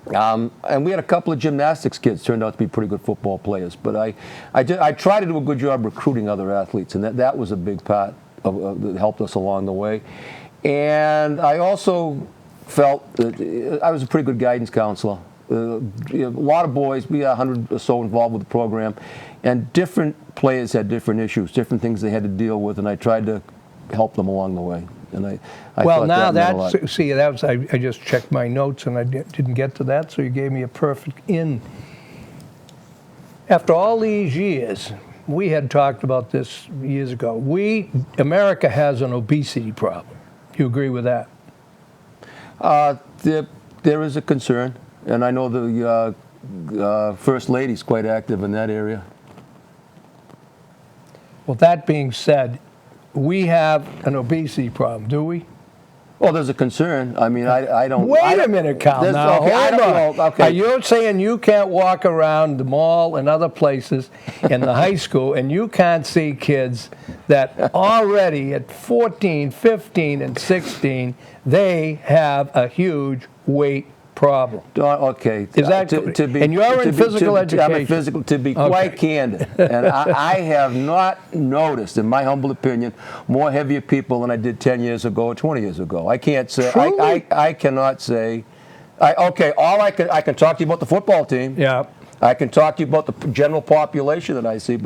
And we had a couple of gymnastics kids turned out to be pretty good football players. But I tried to do a good job recruiting other athletes, and that was a big part that helped us along the way. And I also felt that I was a pretty good guidance counselor. A lot of boys, we had 100 or so involved with the program, and different players had different issues, different things they had to deal with, and I tried to help them along the way. And I well, thought now that meant a lot. see, that was I just checked my notes and I didn't get to that, so you gave me a perfect in. After all these years, we had talked about this years ago. America has an obesity problem. You agree with that? There is a concern, and I know the First Lady's quite active in that area. Well, that being said, we have an obesity problem, do we? Well, there's a concern. I mean, I don't... Wait a minute, Cal. Now, okay, hold on. know, okay. You're saying you can't walk around the mall and other places in the high school and you can't see kids that already at 14, 15, and 16, they have a huge weight problem. Okay. Is that and you're in physical education? I'm in physical, to be quite candid. And I have not noticed, in my humble opinion, more heavier people than I did 10 years ago or 20 years ago. I can't say, I cannot say, I can talk to you about the football team. Yeah. I can talk to you about the general population that I see,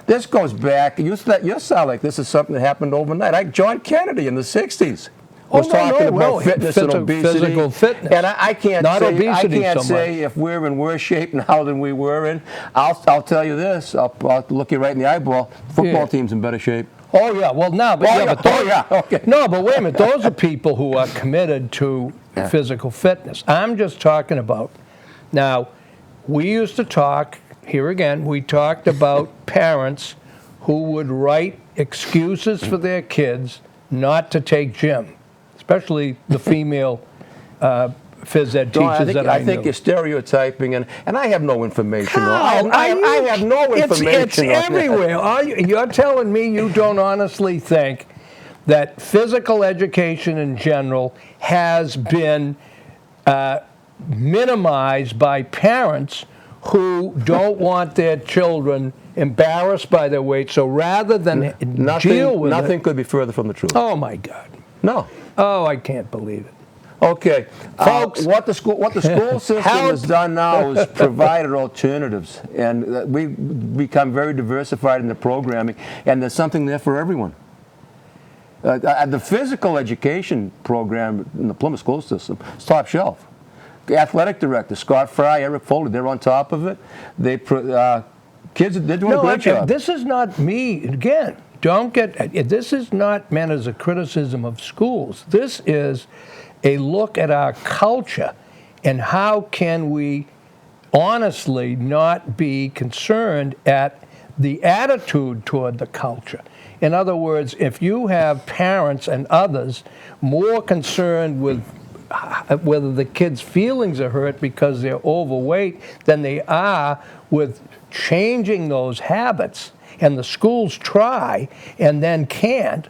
this goes back. You sound like this is something that happened overnight. John Kennedy in the '60s was talking about fitness and obesity, physical fitness, and I can't not say obesity I can't so say much. If we're in worse shape now than we were in. I'll tell you this. I'll look you right in the eyeball. Football team's in better shape. Oh yeah, well now, but okay. No, but wait a minute. Those are people who are committed to physical fitness. I'm just talking about now. We used to talk, here again, we talked about parents who would write excuses for their kids not to take gym, especially the female phys ed teachers that I knew. I think you're stereotyping, and I have no information on it. I have no information It's everywhere. You're telling me you don't honestly think that physical education in general has been minimized by parents who don't want their children embarrassed by their weight, so rather than deal with nothing could be further from the truth. Oh my God. No. Oh, I can't believe it. Okay, folks, what the school system has done now is provided alternatives, and we've become very diversified in the programming, and there's something there for everyone. The physical education program in the Plymouth school system is top shelf. The athletic director, Scott Fry, Eric Foley, they're on top of it. Kids, they're doing a great job. This is not me, again, this is not meant as a criticism of schools. This is a look at our culture and how can we honestly not be concerned at the attitude toward the culture. In other words, if you have parents and others more concerned with whether the kids' feelings are hurt because they're overweight than they are with changing those habits, and the schools try and then can't.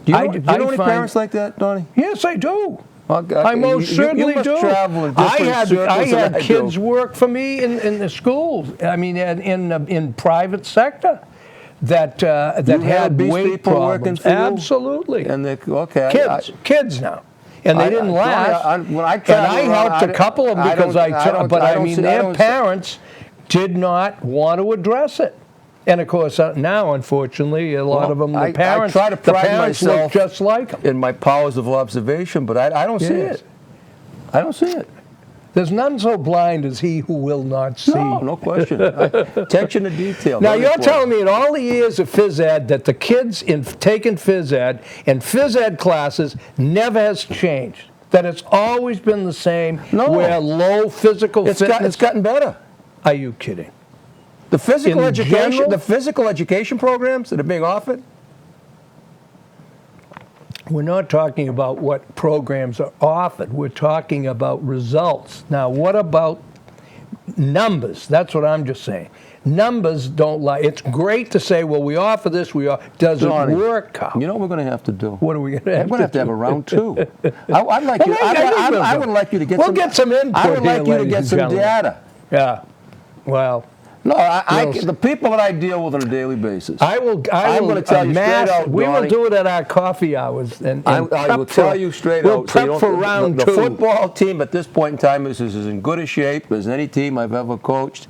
Do you know any parents like that, Donnie? Yes, I do. Okay. I most certainly do. Travel in I had kids work for me in the schools. I mean, in private sector that had weight problems. Absolutely. And kids now. And they didn't last. And I helped a couple of them because their parents did not want to address it. And of course, now, unfortunately, a lot of them, I the parents, try to the pride parents look myself just like them. in my powers of observation, but I don't see Yes. it. I don't see it. There's none so blind as he who will not see. No question. Attention to detail. Now, very you're important. telling me in all the years of phys ed that the kids in taking phys ed and phys ed classes never has changed, that it's always been the same, No. where low physical fitness... It's gotten better. Are you kidding? The physical In education, general? the physical education programs that are being offered. We're not talking about what programs are offered. We're talking about results. Now, what about numbers? That's what I'm just saying. Numbers don't lie. It's great to say, well, we offer this, does Johnny, it work, Carl? You know what we're going to have to do? What are we going to have We're going to have a round two. I'd like you. I would like you to get We'll some. get some input I would here, like you to ladies get and some gentlemen. data. Yeah. Well, No, Well, the people that I deal with on a daily basis. I'm gonna tell you straight out, we will Donnie. do it at our coffee hours. And I prep will for- tell you straight we'll out. prep for round the two. football team at this point in time is in good a shape as any team I've ever coached.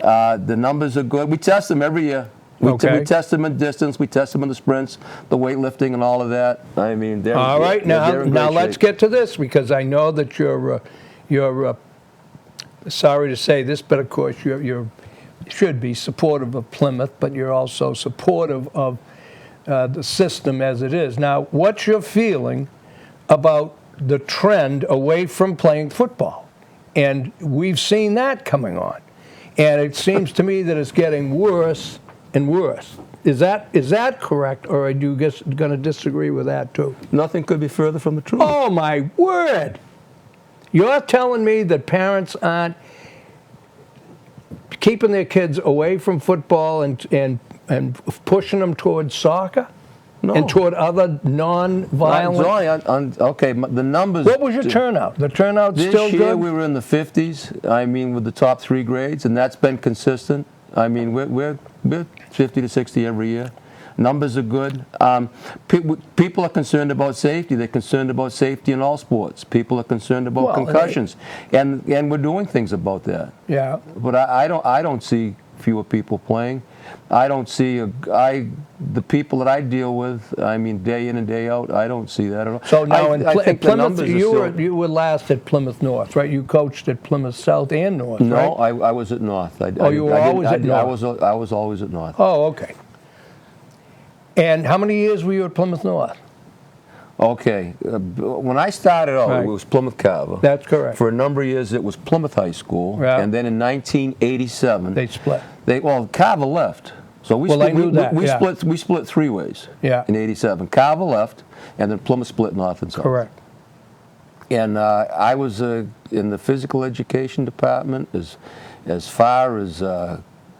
The numbers are good. We test them every year. We test them in distance. We test them in the sprints, the weightlifting, and all of that. I mean, they're All right, they're in now great let's shape. get to this, because I know that you're sorry to say this, but of course you should be supportive of Plymouth, but you're also supportive of the system as it is. Now, what's your feeling about the trend away from playing football? And we've seen that coming on, and it seems to me that it's getting worse and worse. Is that correct, or are you going to disagree with that too? Nothing could be further from the truth. Oh, my word. You're telling me that parents aren't keeping their kids away from football and pushing them towards soccer? No. And toward other non-violent? Okay, the numbers. What was your turnout? The turnout This still year good? we were in the 50s. I mean, with the top 3 grades, and that's been consistent. I mean, we're 50 to 60 every year. Numbers are good. People are concerned about safety. They're concerned about safety in all sports. People are concerned about concussions, and we're doing things about that. Yeah. But I don't see fewer people playing. I don't see the people that I deal with. I mean, day in and day out. I don't see that at all. So now I think the Plymouth, numbers are you were last at Plymouth North, right? You coached at Plymouth South and North, right? No, I was at North. You were always at North? I was always at North. Oh, okay. And how many years were you at Plymouth North? Okay. When I started out, Right. it was Plymouth Carver. That's correct. For a number of years, it was Plymouth High School. Yeah. And then in 1987, They split. Carver left. So we Well, split, I knew that, yeah. we split 3 ways. Yeah. In '87, Carver left, and then Plymouth split North and South. Correct. And I was in the physical education department as far as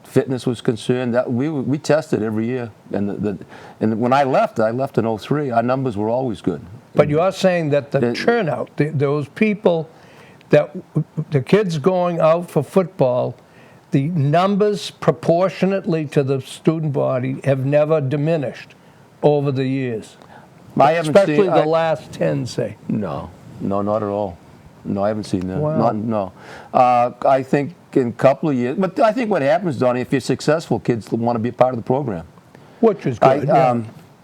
fitness was concerned. That we tested every year, and when I left in '03. Our numbers were always good. But you are saying that the turnout, those people, that the kids going out for football, the numbers proportionately to the student body have never diminished over the years. I haven't Especially seen, the last 10, say. No, not at all. No, I haven't seen that. Wow. No. I think in a couple of years, but I think what happens, Donnie, if you're successful, kids want to be a part of the program. Which is good. Yeah.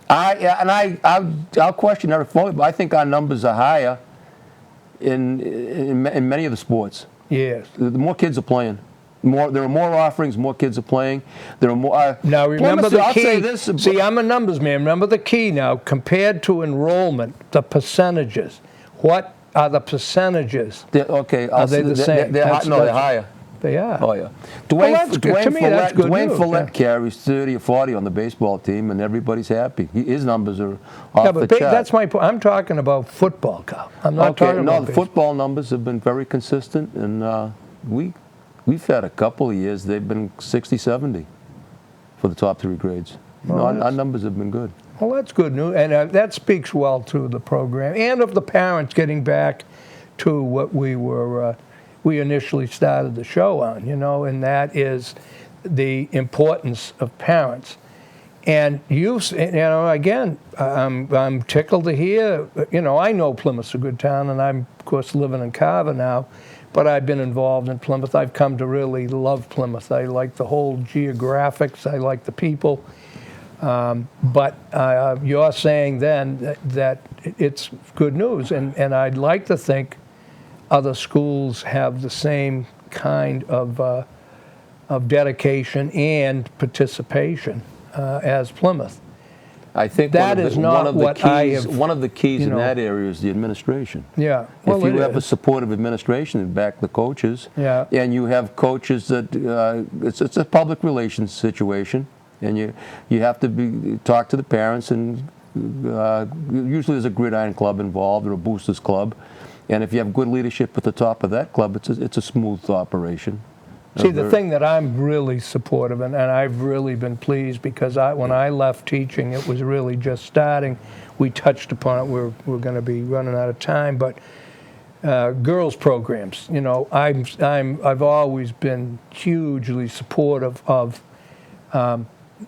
I'll question Eric Foley, but I think our numbers are higher in many of the sports. Yes. The more kids are playing. There are more offerings, more kids are playing. There are more. Now remember Plymouth, the I'll key. say this, See, I'm a numbers man. Remember the key now. Compared to enrollment, the percentages. What are the percentages? Okay. Are they the same? They're higher. They are. Oh, yeah. To me, that's good Dwayne news, Follett yeah. carries 30 or 40 on the baseball team, and everybody's happy. His numbers are off Yeah, the but chart. that's my point. I'm talking about football, Kyle. I'm not Okay, talking no, about the baseball. football numbers have been very consistent, and we've had a couple of years they've been 60, 70 for the top 3 grades. Our numbers have been good. Well, that's good news, and that speaks well to the program and of the parents getting back to what we initially started the show on, and that is the importance of parents. And again, I'm tickled to hear. I know Plymouth's a good town, and I'm of course living in Carver now, but I've been involved in Plymouth. I've come to really love Plymouth. I like the whole geographics. I like the people. But you're saying then that it's good news, and I'd like to think other schools have the same kind of dedication and participation as Plymouth. I think That is not what I have, one of the keys you in know. that area is the administration. Yeah. If you have a supportive administration and back the coaches, Yeah. and you have coaches that it's a public relations situation, and you have to talk to the parents, and usually there's a gridiron club involved or a boosters club, and if you have good leadership at the top of that club, it's a smooth operation. See, the thing that I'm really supportive, and I've really been pleased, because when I left teaching, it was really just starting. We touched upon it. We're going to be running out of time, but girls programs. You know, I've always been hugely supportive of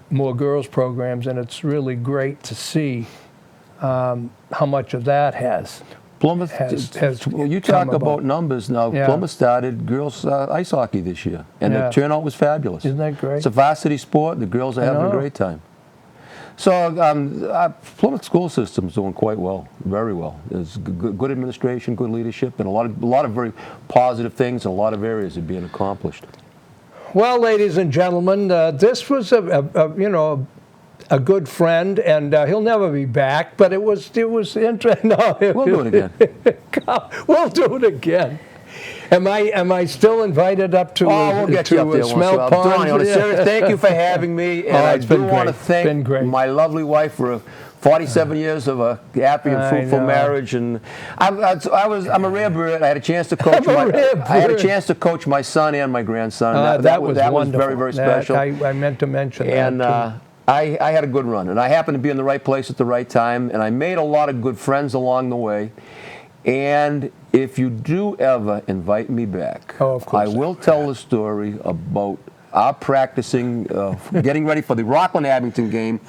more girls programs, and it's really great to see how much of that has. Plymouth, you talk about numbers now. Yeah. Plymouth started girls ice hockey this year, and Yeah. the turnout was fabulous. Isn't that great? It's a varsity sport. The girls are having a great time. So our Plymouth school system's doing quite well, very well. There's good administration, good leadership, and a lot of very positive things, and a lot of areas are being accomplished. Well, ladies and gentlemen, this was a good friend, and he'll never be back. But it was interesting. No, We'll do it again. We'll do it again. Am I still invited up to? We'll get you up there smell once. ponds? Donnie, on a serious, thank you for having me, and I do want to thank my lovely wife for 47 years of a happy and fruitful marriage, and I'm a rare bird. I had a chance to coach my son and my grandson. That was very, very special. I meant to mention and, that. I had a good run, and I happened to be in the right place at the right time, and I made a lot of good friends along the way. And if you do ever invite me back, of course I will tell the story about our practicing, getting ready for the Rockland-Abington game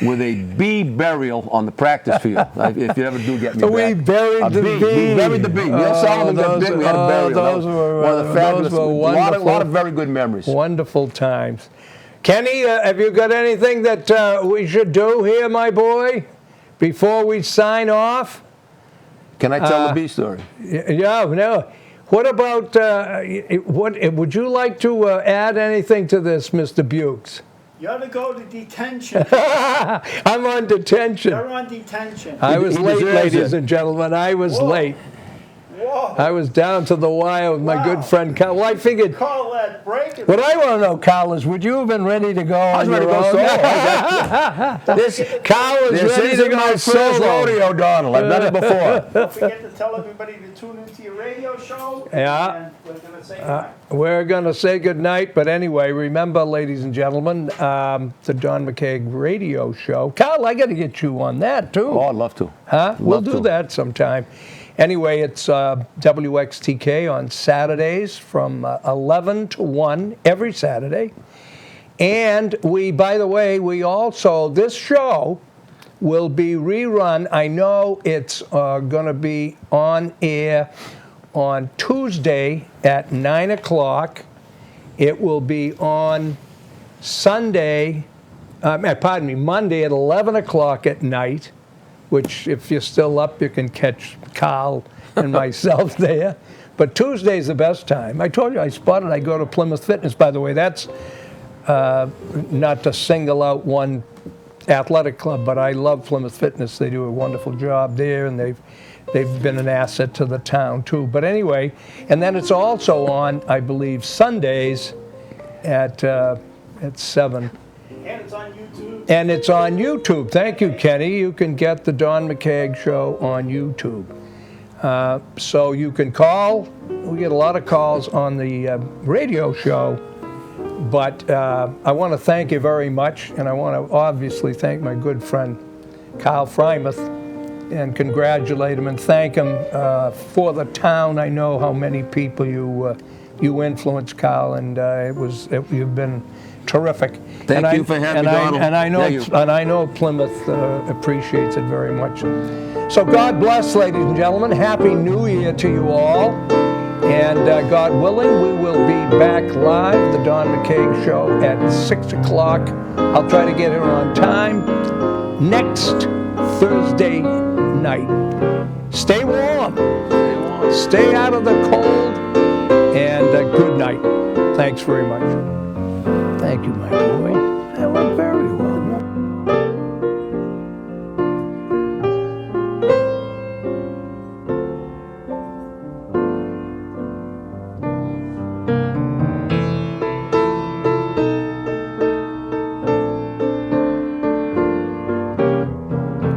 with a bee burial on the practice field. If you ever do get me back. We buried the bee. We buried the bee. Neil Sullivan got bit. We had a burial. Those were one of the fabulous, those were wonderful, a lot of very good memories. Wonderful times. Kenny, have you got anything that we should do here, my boy, before we sign off? Can I tell the bee story? Yeah, no. What about, would you like to add anything to this, Mr. Bukes? You ought to go to detention. I'm on detention. You're on detention. I was late, ladies and gentlemen. I was late. Whoa. I was down to the wire with my good friend Carl. Well, I figured. Call that break. What I want to know, Carl, is would you have been ready to go? I was ready to go solo. Carl was ready to go my first rodeo, Donald. I've done it before. Don't forget to tell everybody to tune into your radio show. Yeah. And we're going to say goodnight. We're going to say goodnight, but anyway, remember, ladies and gentlemen, the Don McKeag radio show. Carl, I got to get you on that, too. Oh, I'd love to. Huh? We'll do that sometime. Anyway, it's WXTK on Saturdays from 11 to 1 every Saturday. And by the way, this show will be rerun. I know it's going to be on air on Tuesday at 9 o'clock. It will be on Monday at 11 o'clock at night, which if you're still up, you can catch Carl and myself there. But Tuesday's the best time. I told you I go to Plymouth Fitness, by the way. That's not to single out one athletic club, but I love Plymouth Fitness. They do a wonderful job there, and they've been an asset to the town, too. But anyway, and then it's also on, I believe, Sundays at 7. And it's on YouTube. And it's on YouTube. Thank you, Kenny. You can get the Don McKeag Show on YouTube. So you can call. We get a lot of calls on the radio show. But I want to thank you very much. And I want to obviously thank my good friend, Kyle Freyermuth, and congratulate him and thank him for the town. I know how many people you influenced, Kyle, and you've been terrific. Thank you for having me, Donald. And I know Plymouth appreciates it very much. So God bless, ladies and gentlemen. Happy New Year to you all. And God willing, we will be back live, the Don McKeag Show, at 6 o'clock. I'll try to get here on time next Thursday night. Stay warm. Stay out of the cold. And good night. Thanks very much. Thank you, my boy. That went very well.